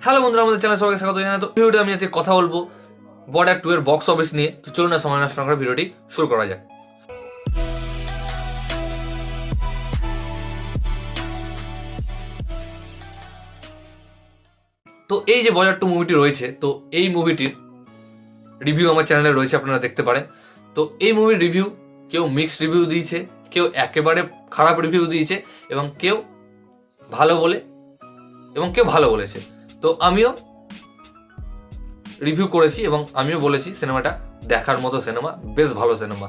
Hello বন্ধুরা, আমাদের চ্যানেলে সবাইকে স্বাগত জানাই। তো ভিডিওতে আমি আজকে কথা বলবো বর্ডার 2 এর বক্স অফিস নিয়ে। তো চলুন না সময় নষ্ট না করে ভিডিওটি শুরু করা যাক। তো এই যে বর্ডার 2 মুভিটি রয়েছে, তো এই মুভিটির রিভিউ আমার চ্যানেলে রয়েছে, আপনারা দেখতে পারেন। তো এই মুভির রিভিউ কেউ মিক্সড রিভিউ দিয়েছে, কেউ একেবারে খারাপ রিভিউ দিয়েছে এবং কেউ ভালো বলে এবং কেউ ভালো বলেছে। তো আমিও রিভিউ করেছি এবং আমিও বলেছি সিনেমাটা দেখার মতো সিনেমা, বেশ ভালো সিনেমা।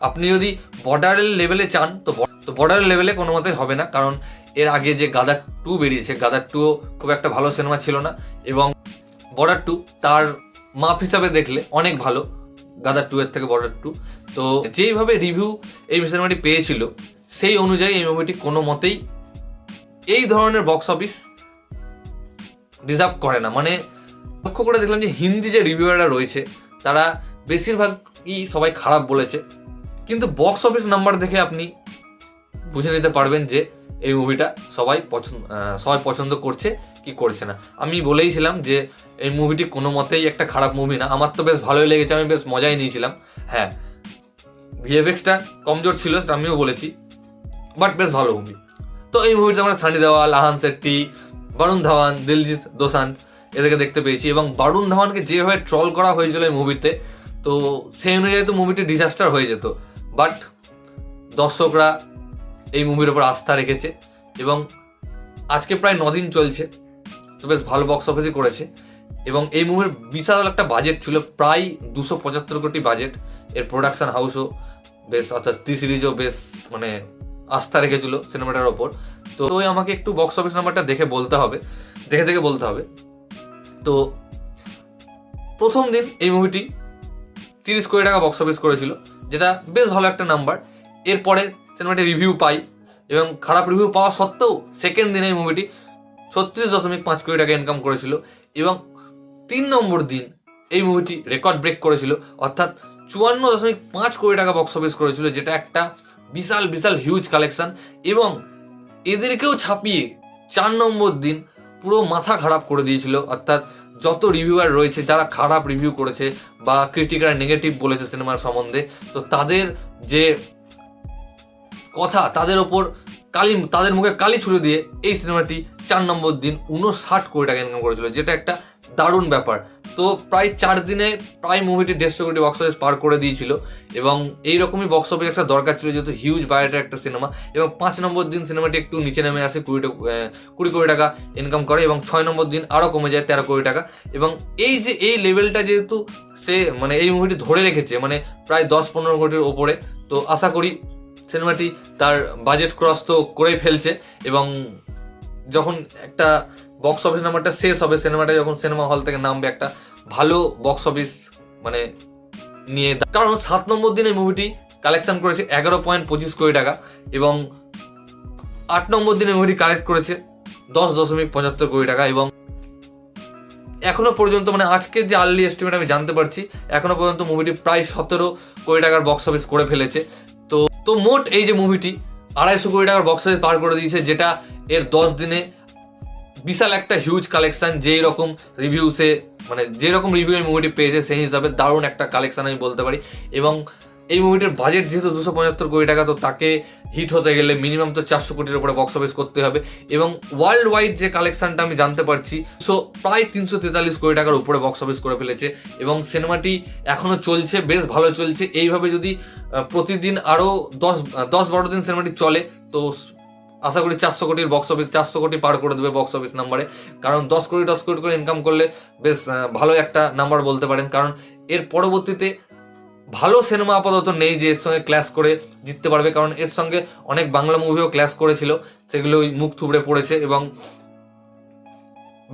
আপনি যদি বর্ডারের লেভেলে চান তো বর্ডারের লেভেলে কোনো মতেই হবে না, কারণ এর আগে যে গাদার 2 বেরিয়েছে, গাদার 2 খুব একটা ভালো সিনেমা ছিল না এবং বর্ডার 2 তার মাপ হিসাবে দেখলে অনেক ভালো গাদার 2 এর থেকে বর্ডার 2। তো যেইভাবে রিভিউ এই সিনেমাটি পেয়েছিল সেই অনুযায়ী এই মুভিটি কোনো মতেই এই ধরনের বক্স অফিস ডিজার্ভ করে না। মানে লক্ষ্য করে দেখলাম যে হিন্দি যে রিভিউয়াররা রয়েছে তারা বেশিরভাগই সবাই খারাপ বলেছে, কিন্তু বক্স অফিস নাম্বার দেখে আপনি বুঝে নিতে পারবেন যে এই মুভিটা সবাই পছন্দ করছে কি করছে না। আমি বলেইছিলাম যে এই মুভিটি কোনো মতেই একটা খারাপ মুভি না, আমার তো বেশ ভালোই লেগেছে, আমি বেশ মজাই নিয়েছিলাম। হ্যাঁ, ভিএফএক্সটা কমজোর ছিল সেটা আমিও বলেছি, বাট বেশ ভালো মুভি। তো এই মুভিতে আমরা সানি দেওয়াল, আহান শেট্টি, বরুণ ধাওয়ান, দিলজিৎ দোসাঞ্জ এদেরকে দেখতে পেয়েছি এবং বরুণ ধাওয়ানকে যেভাবে ট্রল করা হয়েছিল এই মুভিতে, তো সেই অনুযায়ী তো মুভিটি ডিজাস্টার হয়ে যেত। বাট দর্শকরা এই মুভির উপর আস্থা রেখেছে এবং আজকে প্রায় 9 দিন চলছে, তো বেশ ভালো বক্স অফিসই করেছে। এবং এই মুভির বিশাল একটা বাজেট ছিল, প্রায় 275 কোটি বাজেট। এর প্রোডাকশন হাউসও বেশ, অর্থাৎ টি সিরিজও বেশ মানে আস্থা রেখেছিল সিনেমাটার ওপর। তো আমাকে একটু বক্স অফিস নাম্বারটা দেখে বলতে হবে। তো প্রথম দিন এই মুভিটি 30 কোটি টাকা বক্স অফিস করেছিল, যেটা বেশ ভালো একটা নাম্বার। এরপরে সিনেমাটি রিভিউ পাই এবং খারাপ রিভিউ পাওয়া সত্ত্বেও সেকেন্ড দিনে এই মুভিটি 36.5 কোটি টাকা ইনকাম করেছিল এবং 3 নম্বর দিন এই মুভিটি রেকর্ড ব্রেক করেছিল, অর্থাৎ 54.5 কোটি টাকা বক্স অফিস করেছিল, যেটা একটা বিশাল বিশাল হিউজ কালেকশন। এবং এদেরকেও ছাপিয়ে 4 নম্বর দিন পুরো মাথা খারাপ করে দিয়েছিল, অর্থাৎ যত রিভিউয়ার রয়েছে যারা খারাপ রিভিউ করেছে বা ক্রিটিকরা নেগেটিভ বলেছে সিনেমার সম্বন্ধে, তো তাদের যে কথা তাদের ওপর তাদের মুখে কালি ছুড়ে দিয়ে এই সিনেমাটি 4 নম্বর দিন 59 কোটি টাকা ইনকাম করেছিল, যেটা একটা দারুণ ব্যাপার। তো প্রায় 4 দিনে প্রায় মুভিটি 150 কোটি বক্স অফিস পার করে দিয়েছিল এবং এইরকমই বক্স অফিস একটা দরকার ছিল, যেহেতু হিউজ বাজেটের একটা সিনেমা। এবং 5 নম্বর দিন সিনেমাটি একটু নিচে নেমে আসে, 20 কোটি টাকা ইনকাম করে এবং 6 নম্বর দিন আরও কমে যায় 13 কোটি টাকা। এবং এই যে এই লেভেলটা যেহেতু সে মানে এই মুভিটি ধরে রেখেছে, মানে প্রায় 10-15 কোটির ওপরে, তো আশা করি সিনেমাটি তার বাজেট ক্রস তো করেই ফেলছে। এবং যখন একটা বক্স অফিস নাম্বারটা শেষ হবে, সিনেমাটা যখন সিনেমা হল থেকে নামবে, একটা ভালো বক্স অফিস মানে নিয়ে, কারণ 7 নম্বর দিনে মুভিটি কালেকশন করেছে 11.25 কোটি টাকা এবং 8 নম্বর দিনে মুভিটি কালেক্ট করেছে 10.75 কোটি টাকা। এবং এখনো পর্যন্ত মানে আজকের যে আর্লি এস্টিমেট আমি জানতে পারছি, এখনো পর্যন্ত মুভিটি প্রায় 17 কোটি টাকার বক্স অফিস করে ফেলেছে। তো মোট এই যে মুভিটি 250 কোটি টাকার বক্স অফিস পার করে দিয়েছে, যেটা এর 10 দিনে বিশাল একটা হিউজ কালেকশন। যেই রকম রিভিউসে মানে যেরকম রিভিউ এই মুভিটি পেয়েছে সেই হিসাবে দারুণ একটা কালেকশন আমি বলতে পারি। এবং এই মুভিটির বাজেট যেহেতু 275 কোটি টাকা, তো তাকে হিট হতে গেলে মিনিমাম তো 400 কোটির উপরে বক্স অফিস করতে হবে। এবং ওয়ার্ল্ড ওয়াইড যে কালেকশনটা আমি জানতে পারছি, সো প্রায় 343 কোটি টাকার উপরে বক্স অফিস করে ফেলেছে এবং সিনেমাটি এখনো চলছে, বেশ ভালো চলছে। এইভাবে যদি প্রতিদিন আরও 10-12 দিন সিনেমাটি চলে, তো আশা করি 400 কোটির বক্স অফিস, 400 কোটি পার করে দেবে বক্স অফিস নাম্বারে। কারণ 10 কোটি করে ইনকাম করলে বেশ ভালো একটা নাম্বার বলতে পারেন, কারণ এর পরবর্তীতে ভালো সিনেমা আপাতত নেই যে এর সঙ্গে ক্ল্যাশ করে জিততে পারবে, কারণ এর সঙ্গে অনেক বাংলা মুভিও ক্ল্যাশ করেছিল, সেগুলো মুখ থুবড়ে পড়েছে এবং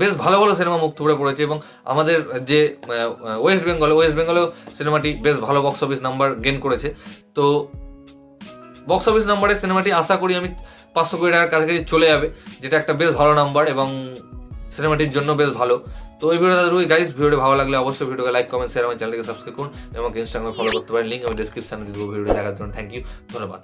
বেশ ভালো ভালো সিনেমা মুখ থুবড়ে পড়েছে। এবং আমাদের যে ওয়েস্ট বেঙ্গলেও সিনেমাটি বেশ ভালো বক্স অফিস নাম্বার গেইন করেছে। তো বক্স অফিস নাম্বারে সিনেমাটি আশা করি আমি 500 কোটি টাকার কাছাকাছি চলে যাবে, যেটা একটা বেশ ভালো নাম্বার এবং সিনেমাটির জন্য বেশ ভালো। তো এই ভিডিওটা গাইস, ভিডিওটি ভালো লাগলে অবশ্যই ভিডিওকে লাইক, কমেন্ট, শেয়ার, আমার চ্যানেলকে সাবস্ক্রাইব করুন এবং ইনস্টাগ্রামে ফলো করতে পারেন। লিঙ্ক আমি ডেসক্রিপশনে দিয়ে দেবো ভিডিও দেখার জন্য। থ্যাংক ইউ, ধন্যবাদ।